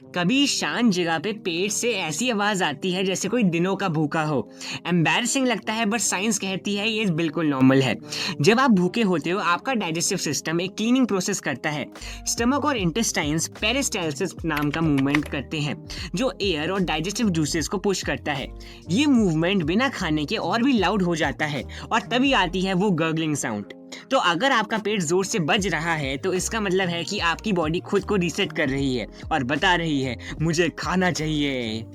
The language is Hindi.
कभी शांत जगह पे पेट से ऐसी आवाज आती है जैसे कोई दिनों का भूखा हो। एम्बैरसिंग लगता है, बट साइंस कहती है ये बिल्कुल नॉर्मल है। जब आप भूखे होते हो आपका डाइजेस्टिव सिस्टम एक क्लीनिंग प्रोसेस करता है। स्टमक और इंटेस्टाइन्स पेरिस्टालसिस नाम का मूवमेंट करते हैं जो एयर और डाइजेस्टिव जूसेस को पुश करता है। ये मूवमेंट बिना खाने के और भी लाउड हो जाता है और तभी आती है वो गर्गलिंग साउंड। तो अगर आपका पेट जोर से बज रहा है तो इसका मतलब है कि आपकी बॉडी खुद को रीसेट कर रही है और बता रही है मुझे खाना चाहिए।